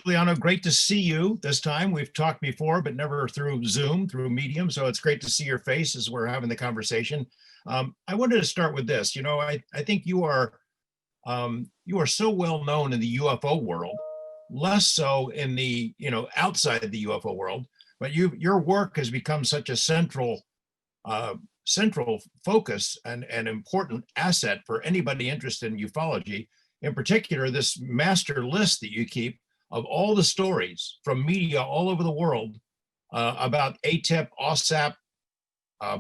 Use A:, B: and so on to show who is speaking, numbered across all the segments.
A: Giuliano, great to see you this time. We've talked before, but never through Zoom, through Medium. So it's great to see your face as we're having the conversation. I wanted to start with this. I think you are so well known in the UFO world, less so in the outside the UFO world. But your work has become such a central focus and important asset for anybody interested in ufology. In particular, this master list that you keep of all the stories from media all over the world about ATIP, OSAP,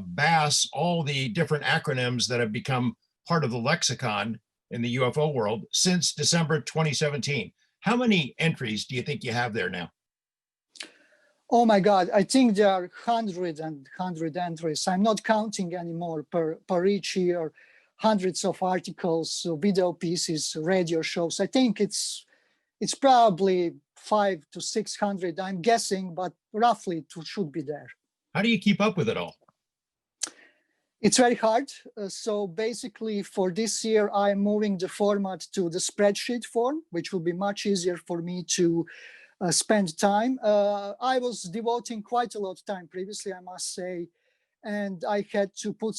A: BASS, all the different acronyms that have become part of the lexicon in the UFO world since December 2017. How many entries do you think you have there now?
B: Oh my God, I think there are 100 entries. I'm not counting anymore per each year, hundreds of articles, video pieces, radio shows. I think it's probably 500 to 600, I'm guessing, but roughly it should be there.
A: How do you keep up with it all?
B: It's very hard. So basically for this year, I'm moving the format to the spreadsheet form, which will be much easier for me to spend time. I was devoting quite a lot of time previously, I must say, and I had to put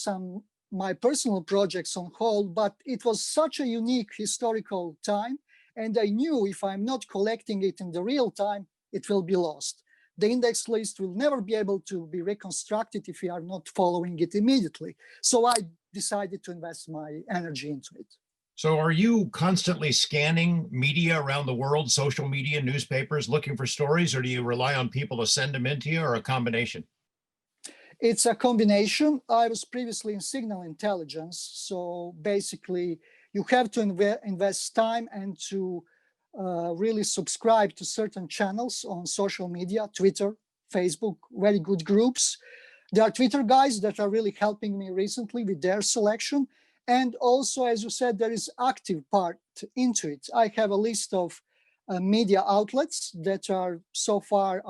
B: my personal projects on hold, but it was such a unique historical time. And I knew if I'm not collecting it in the real time, it will be lost. The index list will never be able to be reconstructed if we are not following it immediately. So I decided to invest my energy into it.
A: So are you constantly scanning media around the world, social media, newspapers, looking for stories, or do you rely on people to send them into you, or a combination?
B: It's a combination. I was previously in signal intelligence. So basically, you have to invest time and to really subscribe to certain channels on social media, Twitter, Facebook, very good groups. There are Twitter guys that are really helping me recently with their selection. And also, as you said, there is active part into it. I have a list of media outlets that are so far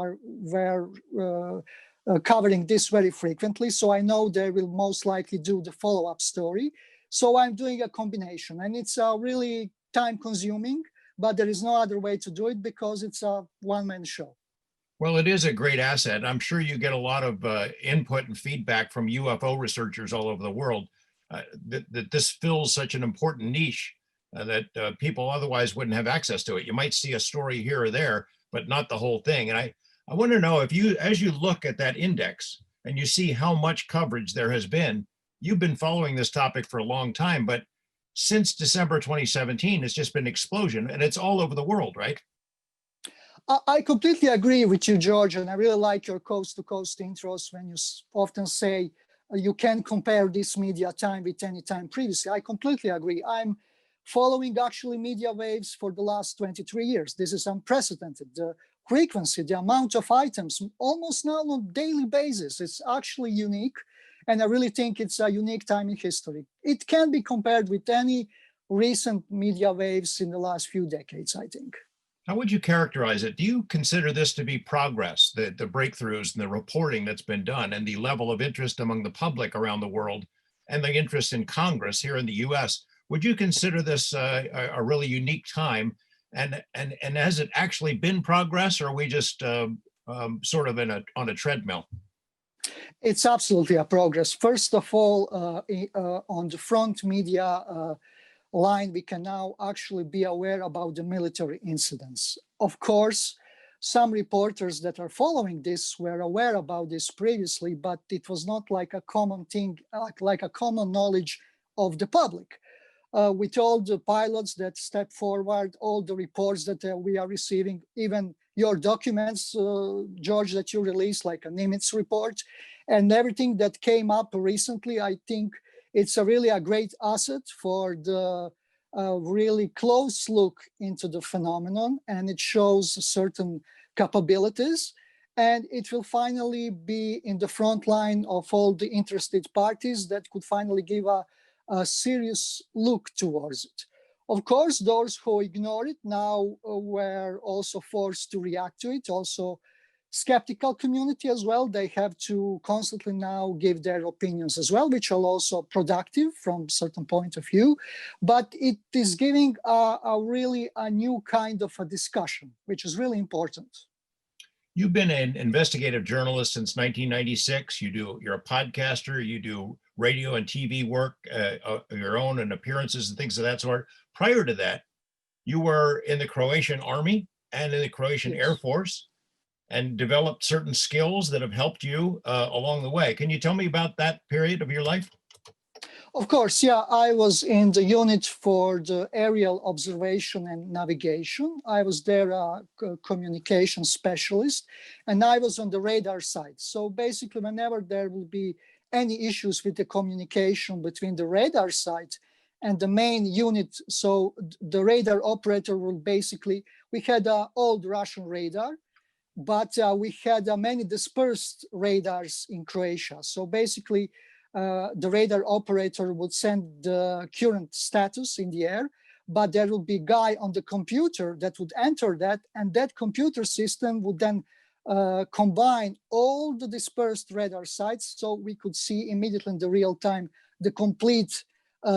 B: covering this very frequently. So I know they will most likely do the follow-up story. So I'm doing a combination, and it's really time consuming, but there is no other way to do it because it's a one-man show.
A: Well, it is a great asset. I'm sure you get a lot of input and feedback from UFO researchers all over the world that this fills such an important niche that people otherwise wouldn't have access to it. You might see a story here or there, but not the whole thing. And I want to know if as you look at that index and you see how much coverage there has been, you've been following this topic for a long time, but since December 2017, it's just been an explosion, and it's all over the world, right?
B: I completely agree with you, George, and I really like your coast-to-coast intros when you often say you can compare this media time with any time previously. I completely agree. I'm following actually media waves for the last 23 years. This is unprecedented. The frequency, the amount of items, almost now on a daily basis, it's actually unique. And I really think it's a unique time in history. It can be compared with any recent media waves in the last few decades, I think.
A: How would you characterize it? Do you consider this to be progress, the breakthroughs and the reporting that's been done, and the level of interest among the public around the world, and the interest in Congress here in the US? Would you consider this a really unique time? And has it actually been progress, or are we just sort of on a treadmill?
B: It's absolutely a progress. First of all, on the front media line, we can now actually be aware about the military incidents. Of course, some reporters that are following this were aware about this previously, but it was not like a common thing, like a common knowledge of the public. With all the pilots that step forward, all the reports that we are receiving, even your documents, George, that you released, like a Nimitz report, and everything that came up recently, I think it's really a great asset for the really close look into the phenomenon, and it shows certain capabilities, and it will finally be in the front line of all the interested parties that could finally give a serious look towards it. Of course, those who ignore it now were also forced to react to it, also skeptical community as well. They have to constantly now give their opinions as well, which are also productive from certain point of view. But it is giving a really a new kind of a discussion, which is really important.
A: You've been an investigative journalist since 1996. You're a podcaster. You do radio and TV work, your own and appearances and things of that sort. Prior to that, you were in the Croatian Army and in the Croatian
B: Yes.
A: Air Force and developed certain skills that have helped you along the way. Can you tell me about that period of your life?
B: Of course, yeah, I was in the unit for the aerial observation and navigation. I was there a communication specialist, and I was on the radar side. So basically, whenever there will be any issues with the communication between the radar side and the main unit, so the radar operator will basically, we had an old Russian radar, but we had many dispersed radars in Croatia. So basically, the radar operator would send the current status in the air, but there would be a guy on the computer that would enter that, and that computer system would then combine all the dispersed radar sites, so we could see immediately in the real time the complete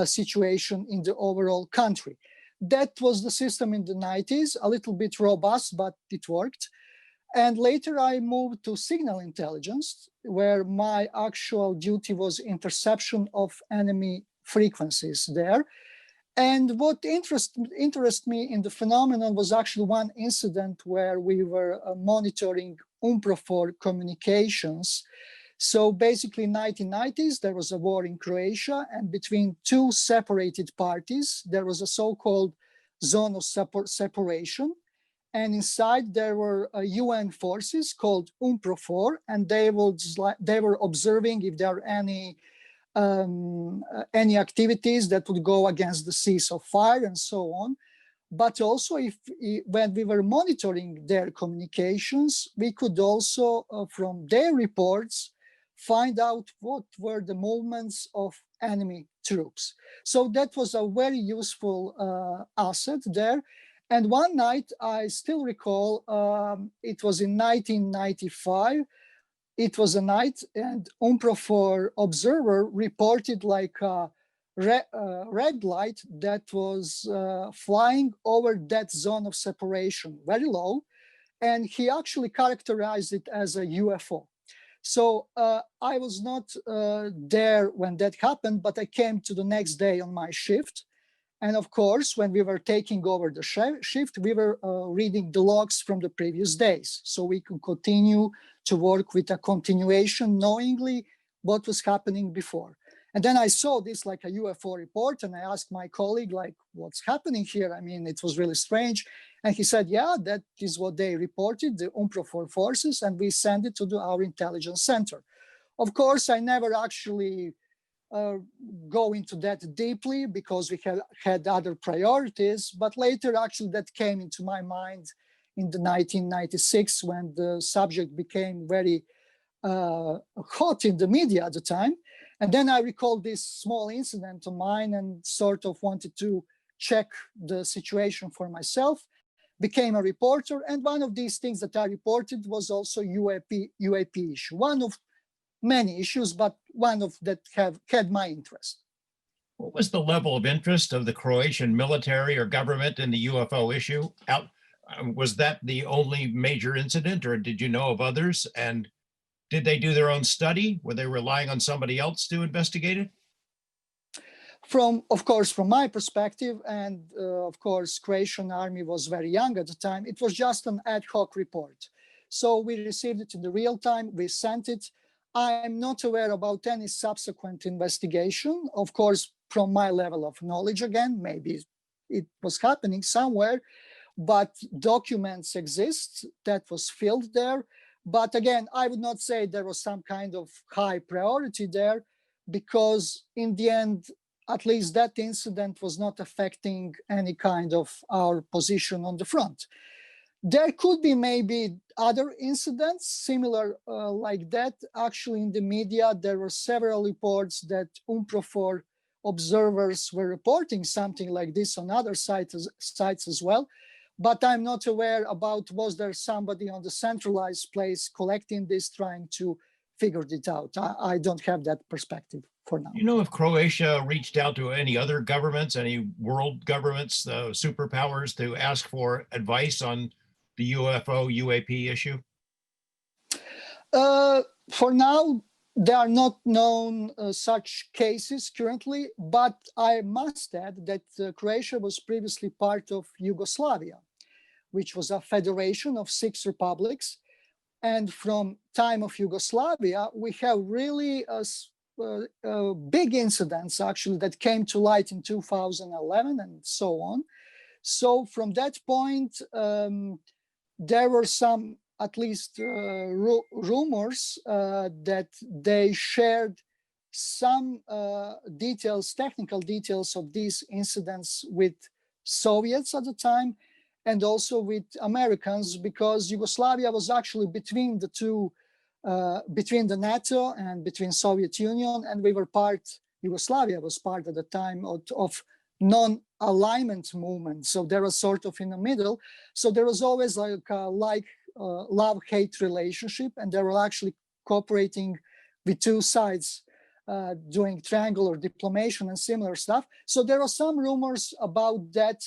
B: situation in the overall country. That was the system in the 90s, a little bit robust, but it worked. And later I moved to signal intelligence, where my actual duty was interception of enemy frequencies there. And what interested me in the phenomenon was actually one incident where we were monitoring UNPROFOR communications. So basically in 1990s, there was a war in Croatia, and between two separated parties, there was a so-called zone of separation. And inside there were UN forces called UNPROFOR, and they were observing if there are any activities that would go against the ceasefire and so on. But also, when we were monitoring their communications, we could also, from their reports, find out what were the movements of enemy troops. So that was a very useful asset there. And one night, I still recall, it was in 1995, it was a night, and UNPROFOR observer reported like a red light that was flying over that zone of separation, very low, and he actually characterized it as a UFO. So I was not there when that happened, but I came to the next day on my shift. And of course, when we were taking over the shift, we were reading the logs from the previous days. So we could continue to work with a continuation, knowingly what was happening before. And then I saw this like a UFO report, and I asked my colleague, like, what's happening here? I mean, it was really strange. And he said, yeah, that is what they reported, the UNPROFOR forces, and we sent it to our intelligence center. Of course, I never actually go into that deeply because we had other priorities, but later actually that came into my mind in the 1996 when the subject became very hot in the media at the time. And then I recalled this small incident of mine and sort of wanted to check the situation for myself, became a reporter. And one of these things that I reported was also UAP issue. One of many issues, but one of that had my interest.
A: What was the level of interest of the Croatian military or government in the UFO issue? Was that the only major incident, or did you know of others? And did they do their own study? Were they relying on somebody else to investigate it?
B: Of course, from my perspective, and of course, Croatian army was very young at the time, it was just an ad hoc report. So we received it in the real time, we sent it. I'm not aware about any subsequent investigation. Of course, from my level of knowledge, again, maybe it was happening somewhere, but documents exist that was filled there. But again, I would not say there was some kind of high priority there, because in the end, at least that incident was not affecting any kind of our position on the front. There could be maybe other incidents similar like that. Actually, in the media, there were several reports that UNPROFOR observers were reporting something like this on other sites as well. but I'm not aware about was there somebody on the centralized place collecting this, trying to figure it out. I don't have that perspective for now.
A: You know if Croatia reached out to any other governments, any world governments, the superpowers, to ask for advice on the UFO UAP issue?
B: For now, there are not known such cases currently, but I must add that Croatia was previously part of Yugoslavia, which was a federation of 6 republics. And from time of Yugoslavia, we have really big incidents actually that came to light in 2011 and so on. So from that point, there were some, at least rumors that they shared some details, technical details of these incidents with Soviets at the time, and also with Americans, because Yugoslavia was actually between the two, between the NATO and between Soviet Union, and we were part, Yugoslavia was part at the time of non-alignment movement. So there was sort of in the middle. So there was always like a love-hate relationship, and they were actually cooperating with two sides, doing triangular diplomation and similar stuff. So there are some rumors about that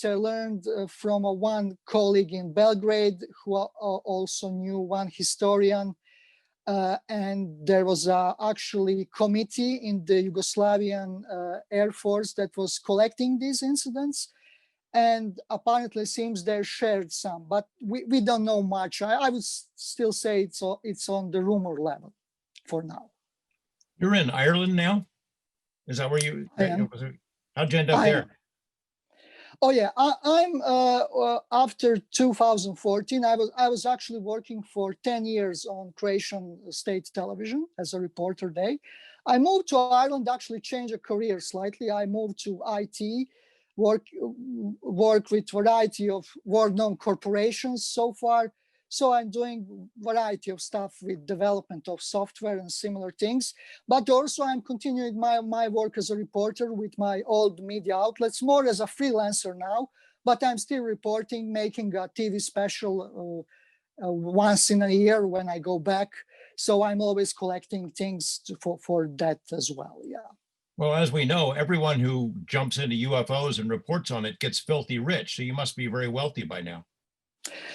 B: I learned from one colleague in Belgrade who also knew one historian. And there was actually committee in the Yugoslavian Air Force that was collecting these incidents. And apparently seems they shared some, but we don't know much. I would still say it's on the rumor level for now.
A: You're in Ireland now? Is that where you, how'd you end up there?
B: Oh yeah, I'm after 2014, I was actually working for 10 years on Croatian state television as a reporter there. I moved to Ireland, actually changed a career slightly. I moved to IT, work with variety of world-known corporations so far. So I'm doing variety of stuff with development of software and similar things. But also I'm continuing my work as a reporter with my old media outlets, more as a freelancer now, but I'm still reporting, making a TV special once in a year when I go back. So I'm always collecting things for that as well, yeah.
A: Well, as we know, everyone who jumps into UFOs and reports on it gets filthy rich. So you must be very wealthy by now.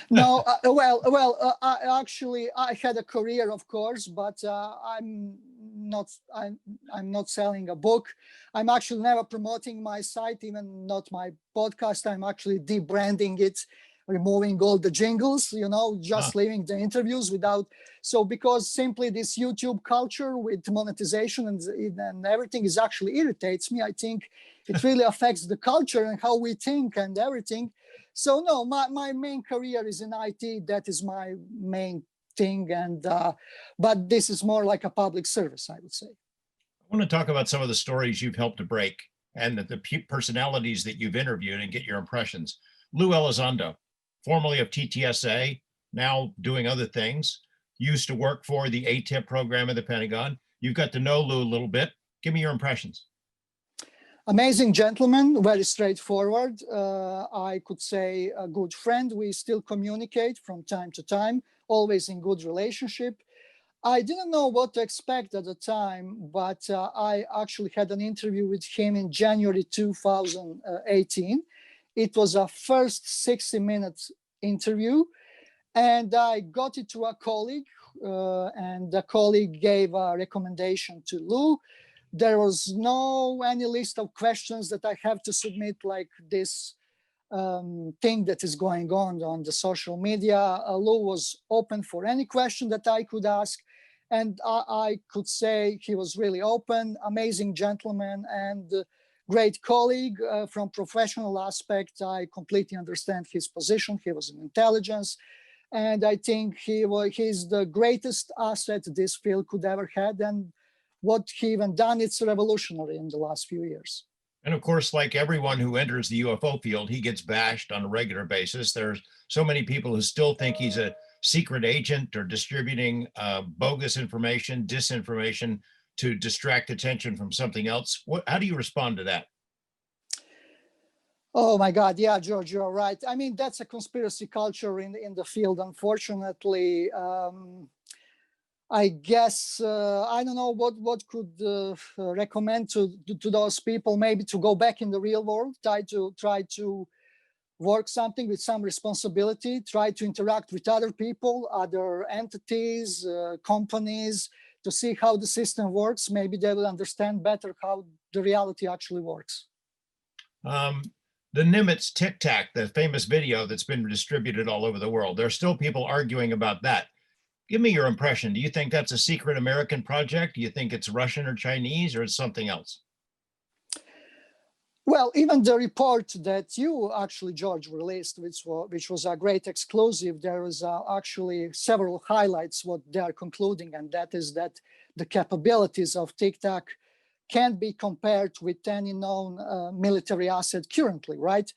B: No, I had a career, of course, but I'm not selling a book. I'm actually never promoting my site, even not my podcast. I'm actually debranding it, removing all the jingles, just leaving the interviews without. So because simply this YouTube culture with monetization and everything is actually irritates me. I think it really affects the culture and how we think and everything. So no, my main career is in IT. That is my main thing. And but this is more like a public service, I would say.
A: I want to talk about some of the stories you've helped to break and the personalities that you've interviewed and get your impressions. Lou Elizondo, formerly of TTSA, now doing other things, used to work for the ATIP program at the Pentagon. You've got to know Lou a little bit. Give me your impressions.
B: Amazing gentleman, very straightforward. I could say a good friend. We still communicate from time to time, always in good relationship. I didn't know what to expect at the time, but I actually had an interview with him in January 2018. It was a first 60-minute interview, and I got it to a colleague, and the colleague gave a recommendation to Lou. There was no any list of questions that I have to submit, like this thing that is going on the social media. Lou was open for any question that I could ask. And I could say he was really open, amazing gentleman, and great colleague from professional aspect. I completely understand his position. He was in intelligence. And I think he's the greatest asset this field could ever had. And what he even done, it's revolutionary in the last few years.
A: And of course, like everyone who enters the UFO field, he gets bashed on a regular basis. There's so many people who still think he's a secret agent or distributing bogus information, disinformation to distract attention from something else. How do you respond to that?
B: Oh my God, yeah, George, you're right. I mean, that's a conspiracy culture in the field, unfortunately. I guess I don't know what could recommend to those people, maybe to go back in the real world, try to work something with some responsibility, try to interact with other people, other entities, companies, to see how the system works. Maybe they will understand better how the reality actually works.
A: Um, the Nimitz Tic Tac, the famous video that's been distributed all over the world, there are still people arguing about that. Give me your impression. Do you think that's a secret American project? Do you think it's Russian or Chinese, or it's something else?
B: Well, even the report that you actually, George, released, which was a great exclusive, there is actually several highlights what they are concluding, and that is that the capabilities of TikTok can't be compared with any known military asset currently, right?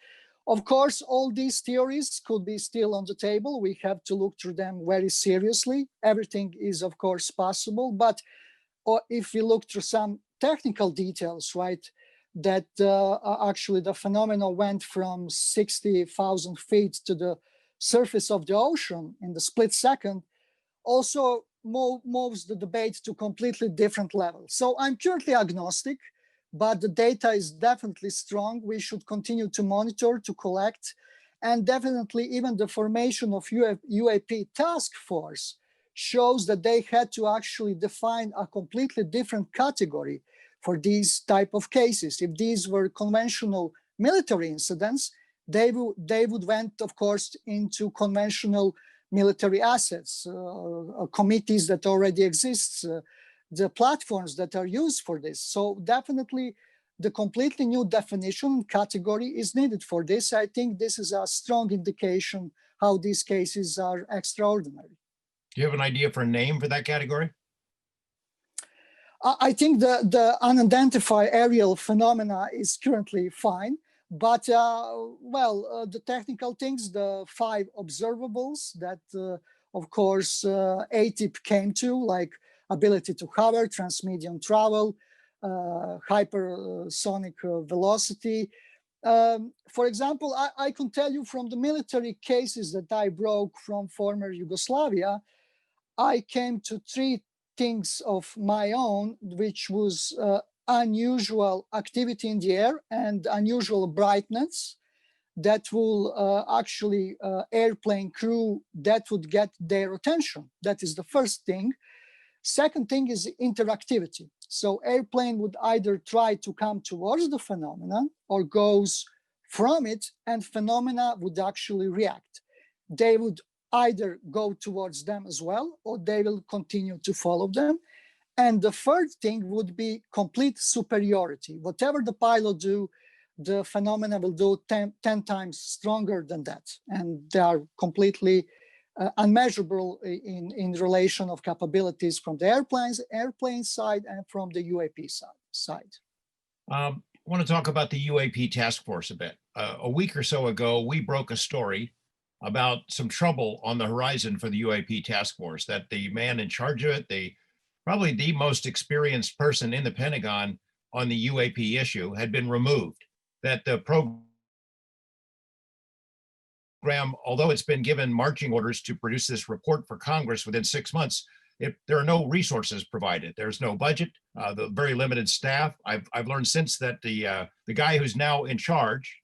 B: Of course, all these theories could be still on the table. We have to look through them very seriously. Everything is, of course, possible, but or if we look through some technical details, right, that actually the phenomenon went from 60,000 feet to the surface of the ocean in the split second, also moves the debate to completely different levels. So I'm currently agnostic, but the data is definitely strong. We should continue to monitor, to collect, and definitely even the formation of UAP task force shows that they had to actually define a completely different category for these type of cases. If these were conventional military incidents, they would went, of course, into conventional military assets, committees that already exist, the platforms that are used for this. So definitely the completely new definition category is needed for this. I think this is a strong indication how these cases are extraordinary.
A: Do you have an idea for a name for that category?
B: I think the unidentified aerial phenomena is currently fine, but the technical things, the 5 observables that, of course, ATIP came to, like ability to hover, transmedium travel, hypersonic velocity. For example, I can tell you from the military cases that I broke from former Yugoslavia, I came to 3 things of my own, which was unusual activity in the air and unusual brightness that will actually airplane crew that would get their attention. That is the first thing. Second thing is interactivity. So airplane would either try to come towards the phenomenon or goes from it, and phenomena would actually react. They would either go towards them as well, or they will continue to follow them. And the third thing would be complete superiority. Whatever the pilot do, the phenomena will do 10 times stronger than that. And they are completely unmeasurable in relation of capabilities from the airplane side and from the UAP side.
A: I want to talk about the UAP task force a bit. A week or so ago, we broke a story about some trouble on the horizon for the UAP task force, that the man in charge of it, probably the most experienced person in the Pentagon on the UAP issue, had been removed, that the program, although it's been given marching orders to produce this report for Congress within 6 months, there are no resources provided. There's no budget, the very limited staff. I've learned since that the guy who's now in charge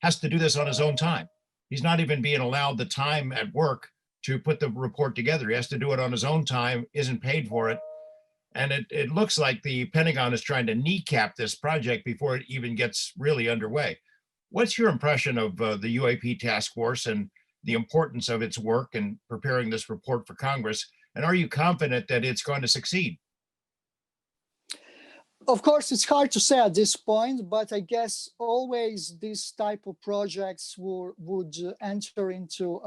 A: has to do this on his own time. He's not even being allowed the time at work to put the report together. He has to do it on his own time, isn't paid for it. And it looks like the Pentagon is trying to kneecap this project before it even gets really underway. What's your impression of the UAP task force and the importance of its work in preparing this report for Congress? And are you confident that it's going to succeed?
B: Of course, it's hard to say at this point, but I guess always these type of projects would enter into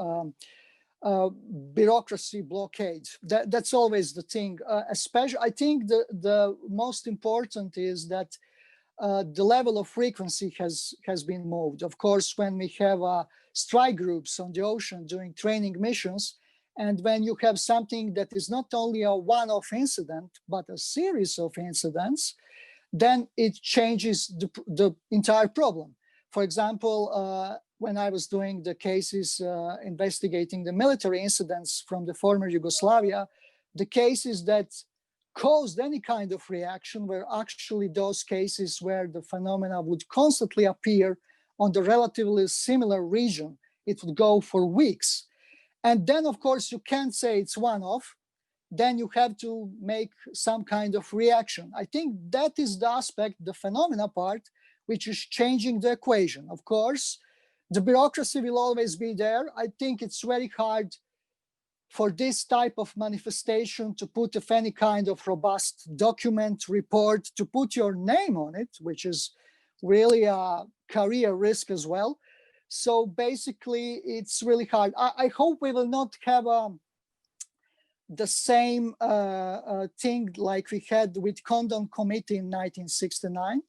B: bureaucracy blockade. That's always the thing. Especially, I think the most important is that the level of frequency has been moved. Of course, when we have strike groups on the ocean doing training missions, and when you have something that is not only a one-off incident, but a series of incidents, then it changes the entire problem. For example, when I was doing the cases investigating the military incidents from the former Yugoslavia, the cases that caused any kind of reaction were actually those cases where the phenomena would constantly appear on the relatively similar region. It would go for weeks. And then, of course, you can't say it's one-off. Then you have to make some kind of reaction. I think that is the aspect, the phenomena part, which is changing the equation. Of course, the bureaucracy will always be there. I think it's very hard for this type of manifestation to put of any kind of robust document, report, to put your name on it, which is really a career risk as well. So basically, it's really hard. I hope we will not have the same thing like we had with Condon Committee in 1969,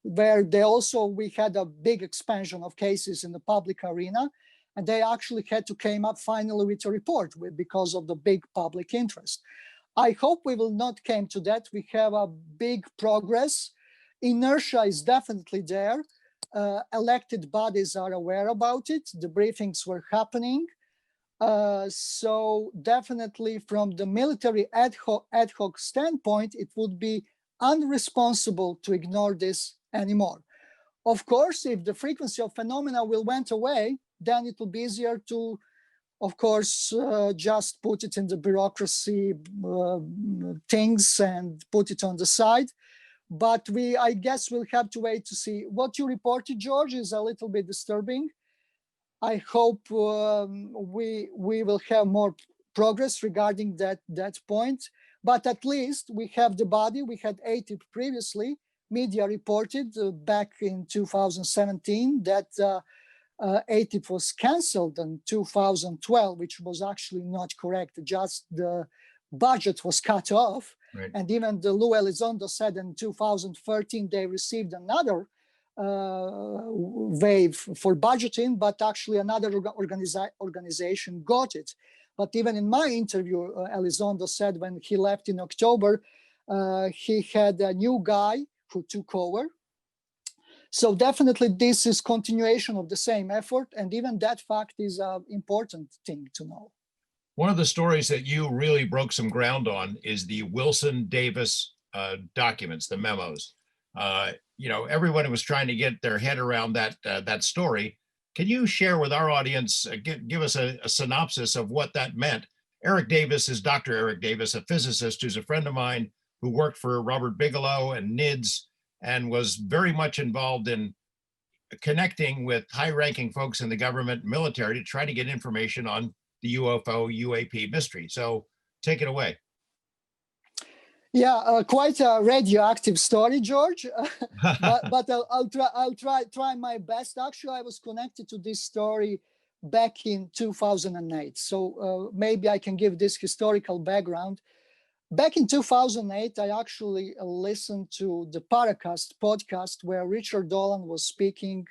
B: where we had a big expansion of cases in the public arena, and they actually had to came up finally with a report because of the big public interest. I hope we will not come to that. We have a big progress. Inertia is definitely there. Elected bodies are aware about it. The briefings were happening. So definitely from the military ad hoc standpoint, it would be unresponsible to ignore this anymore. Of course, if the frequency of phenomena went away, then it will be easier to, of course, just put it in the bureaucracy things and put it on the side. But I guess we'll have to wait to see. What you reported, George, is a little bit disturbing. I hope we will have more progress regarding that point. But at least we have the body. We had ATIP previously. Media reported back in 2017 that ATIP was cancelled in 2012, which was actually not correct. Just the budget was cut off.
A: Right.
B: And even the Lou Elizondo said in 2013 they received another wave for budgeting, but actually another organization got it. But even in my interview, Elizondo said when he left in October, he had a new guy who took over. So definitely this is continuation of the same effort, and even that fact is an important thing to know.
A: One of the stories that you really broke some ground on is the Wilson Davis documents, the memos. Everyone was trying to get their head around that story. Can you share with our audience, give us a synopsis of what that meant? Eric Davis is Dr. Eric Davis, a physicist who's a friend of mine who worked for Robert Bigelow and NIDS and was very much involved in connecting with high-ranking folks in the government and military to try to get information on the UFO UAP mystery. So take it away.
B: Yeah, quite a radioactive story, George. but I'll try my best. Actually, I was connected to this story back in 2008. So maybe I can give this historical background. Back in 2008, I actually listened to the Paracast podcast where Richard Dolan was speaking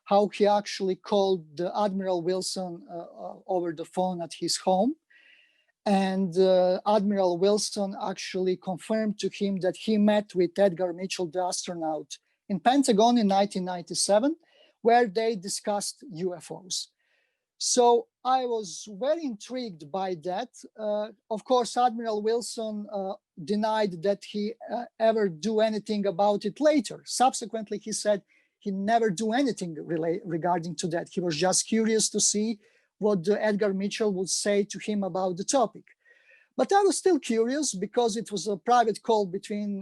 B: how he actually called the Admiral Wilson over the phone at his home. And Admiral Wilson actually confirmed to him that he met with Edgar Mitchell, the astronaut, in Pentagon in 1997, where they discussed UFOs. So I was very intrigued by that. Of course, Admiral Wilson denied that he ever do anything about it later. Subsequently, he said he never do anything regarding to that. He was just curious to see what Edgar Mitchell would say to him about the topic. But I was still curious because it was a private call between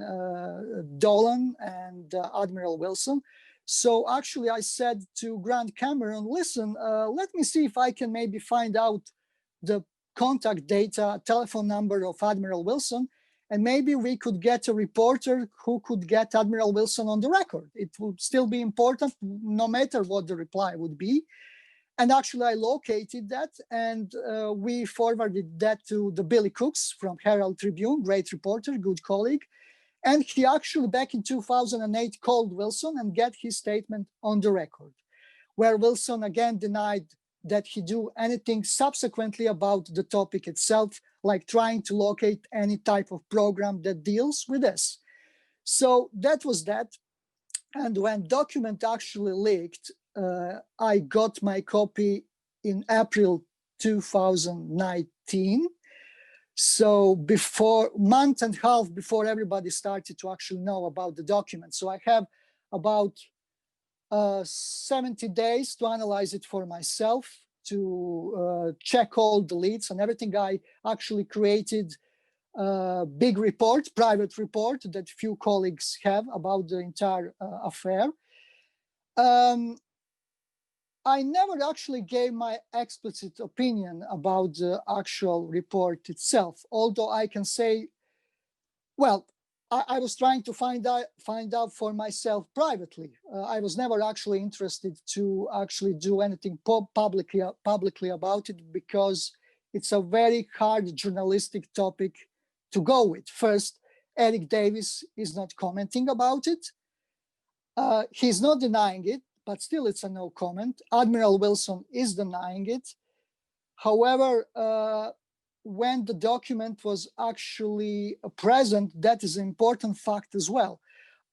B: Dolan and Admiral Wilson. So actually I said to Grant Cameron, listen, let me see if I can maybe find out the contact data, telephone number of Admiral Wilson, and maybe we could get a reporter who could get Admiral Wilson on the record. It would still be important no matter what the reply would be. And actually I located that and we forwarded that to the Billy Cooks from Herald Tribune, great reporter, good colleague. And he actually back in 2008 called Wilson and get his statement on the record, where Wilson again denied that he do anything subsequently about the topic itself, like trying to locate any type of program that deals with this. So that was that. And when document actually leaked, I got my copy in April 2019. So before month and a half before everybody started to actually know about the document. So I have about 70 days to analyze it for myself, to check all the leads and everything. I actually created a big report, private report that few colleagues have about the entire affair. I never actually gave my explicit opinion about the actual report itself, although I can say, well, I was trying to find out for myself privately. I was never actually interested to actually do anything publicly about it, because it's a very hard journalistic topic to go with. First, Eric Davis is not commenting about it. He's not denying it, but still it's a no comment. Admiral Wilson is denying it. However, when the document was actually present, that is an important fact as well.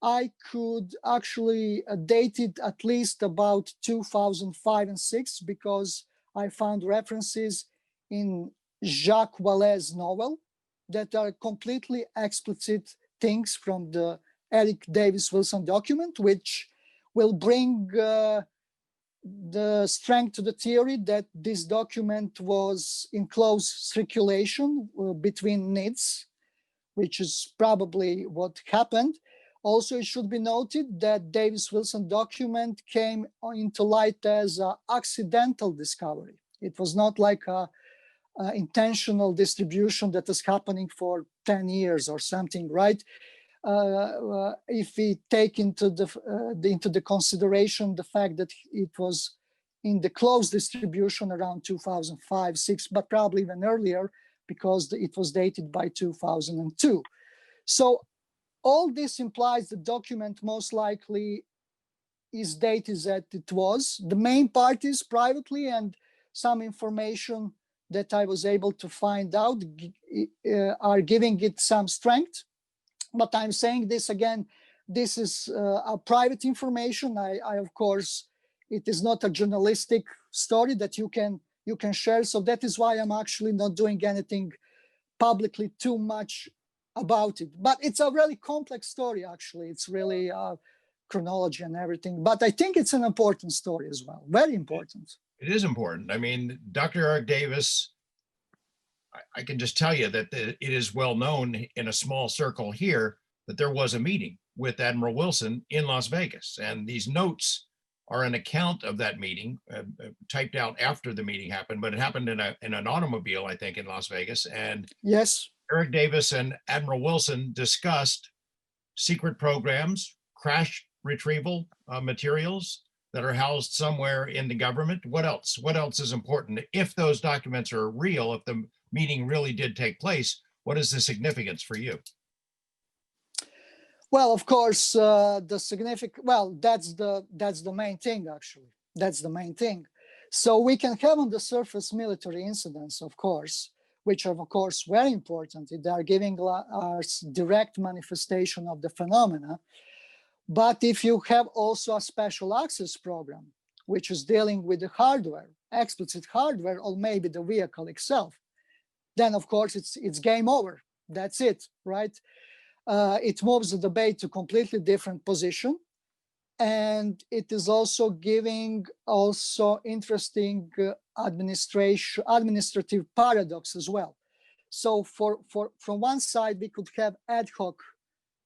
B: I could actually date it at least about 2005 and 6, because I found references in Jacques Vallée's novel that are completely explicit things from the Eric Davis Wilson document, which will bring the strength to the theory that this document was in close circulation between NIDS, which is probably what happened. Also, it should be noted that Davis-Wilson document came into light as an accidental discovery. It was not like a intentional distribution that is happening for 10 years or something, right? If we take into the consideration the fact that it was in the closed distribution around 2005, 6, but probably even earlier, because it was dated by 2002. So all this implies the document most likely is dated as it was. The main parties privately and some information that I was able to find out are giving it some strength. But I'm saying this again, this is a private information. I of course, it is not a journalistic story that you can share. So that is why I'm actually not doing anything publicly too much about it. But it's a really complex story, actually. It's really chronology and everything. But I think it's an important story as well. Very important.
A: It is important. I mean, Dr. Eric Davis, I can just tell you that it is well known in a small circle here that there was a meeting with Admiral Wilson in Las Vegas. And these notes are an account of that meeting, typed out after the meeting happened, but it happened in an automobile, I think, in Las Vegas. And
B: yes,
A: Eric Davis and Admiral Wilson discussed secret programs, crash retrieval materials that are housed somewhere in the government. What else? What else is important? If those documents are real, if the meeting really did take place, what is the significance for you?
B: Well, of course, the significant, well, that's the main thing, actually. That's the main thing. So we can have on the surface military incidents, of course, which are, of course, very important. They are giving us direct manifestation of the phenomena. But if you have also a special access program, which is dealing with the hardware, explicit hardware, or maybe the vehicle itself, then of course it's game over. That's it, right? It moves the debate to completely different position. And it is also giving also interesting administrative paradox as well. So from one side, we could have ad hoc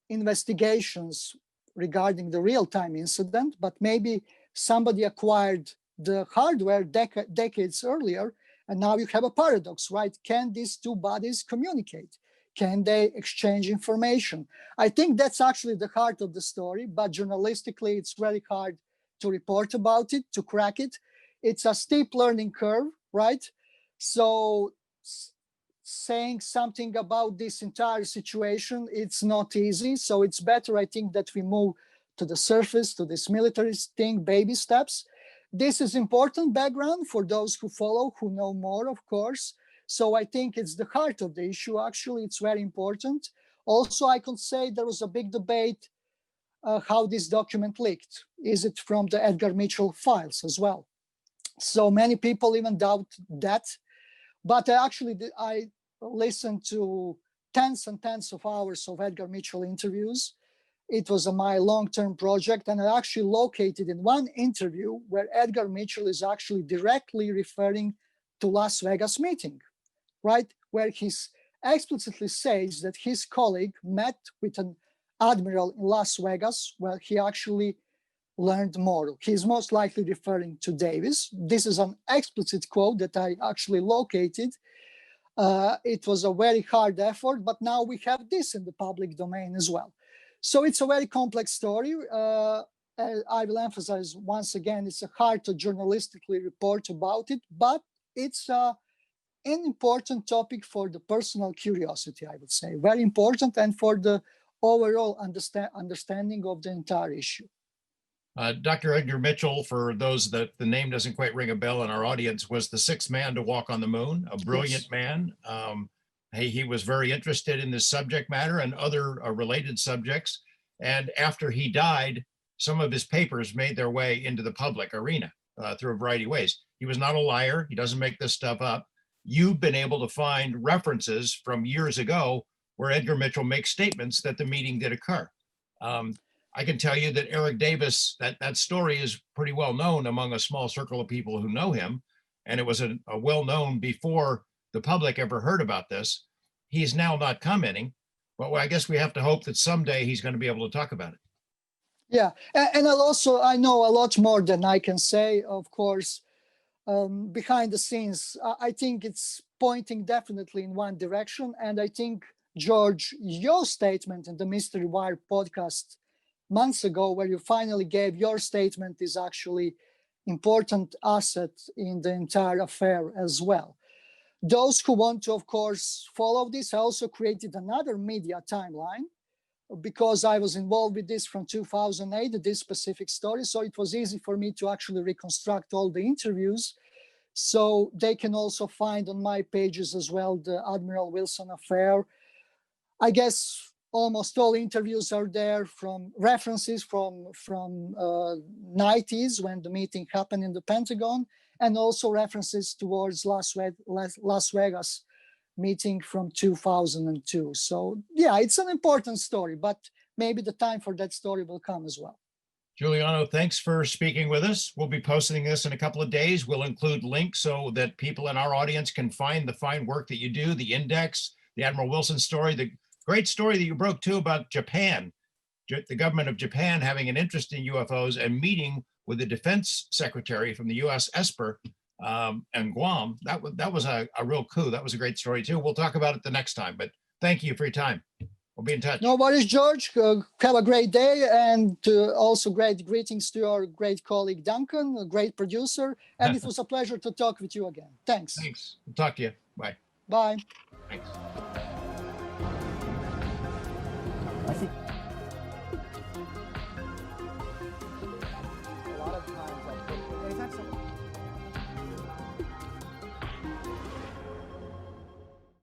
B: investigations regarding the real-time incident, but maybe somebody acquired the hardware decades earlier, and now you have a paradox, right? Can these two bodies communicate? Can they exchange information? I think that's actually the heart of the story, but journalistically, it's very hard to report about it, to crack it. It's a steep learning curve, right? So saying something about this entire situation, it's not easy. So it's better, I think, that we move to the surface, to this military thing, baby steps. This is important background for those who follow, who know more, of course. So I think it's the heart of the issue. Actually, it's very important. Also, I could say there was a big debate how this document leaked. Is it from the Edgar Mitchell files as well? So many people even doubt that. But I listened to tens and tens of hours of Edgar Mitchell interviews. It was my long-term project, and I actually located in one interview where Edgar Mitchell is actually directly referring to Las Vegas meeting, right? Where he explicitly says that his colleague met with an admiral in Las Vegas, where he actually learned more. He's most likely referring to Davis. This is an explicit quote that I actually located. It was a very hard effort, but now we have this in the public domain as well. So it's a very complex story. I will emphasize once again, it's hard to journalistically report about it, but it's an important topic for the personal curiosity, I would say. Very important, and for the overall understanding of the entire issue.
A: Dr. Edgar Mitchell, for those that the name doesn't quite ring a bell in our audience, was the sixth man to walk on the moon, a brilliant
B: Yes.
A: man. He was very interested in this subject matter and other related subjects. And after he died, some of his papers made their way into the public arena through a variety of ways. He was not a liar. He doesn't make this stuff up. You've been able to find references from years ago where Edgar Mitchell makes statements that the meeting did occur. I can tell you that Eric Davis, that story is pretty well known among a small circle of people who know him. And it was a well known before the public ever heard about this. He's now not commenting, but I guess we have to hope that someday he's going to be able to talk about it.
B: Yeah, and I know a lot more than I can say, of course, behind the scenes. I think it's pointing definitely in one direction. And I think, George, your statement in the Mystery Wire podcast months ago, where you finally gave your statement, is actually important asset in the entire affair as well. Those who want to, of course, follow this, I also created another media timeline because I was involved with this from 2008, this specific story. So it was easy for me to actually reconstruct all the interviews. So they can also find on my pages as well the Admiral Wilson affair. I guess almost all interviews are there, from references from 90s when the meeting happened in the Pentagon, and also references towards Las Vegas meeting from 2002. So yeah, it's an important story, but maybe the time for that story will come as well.
A: Giuliano, thanks for speaking with us. We'll be posting this in a couple of days. We'll include links so that people in our audience can find the fine work that you do, the index, the Admiral Wilson story, the great story that you broke too about Japan, the government of Japan having an interest in UFOs and meeting with the defense secretary from the US ESPR and Guam. That was a real coup. That was a great story too. We'll talk about it the next time, but thank you for your time. We'll be in touch.
B: No worries, George. Have a great day, and also great greetings to your great colleague, Duncan, a great producer. And it was a pleasure to talk with you again. Thanks.
A: Thanks. We'll talk to you. Bye.
B: Bye.
A: Thanks.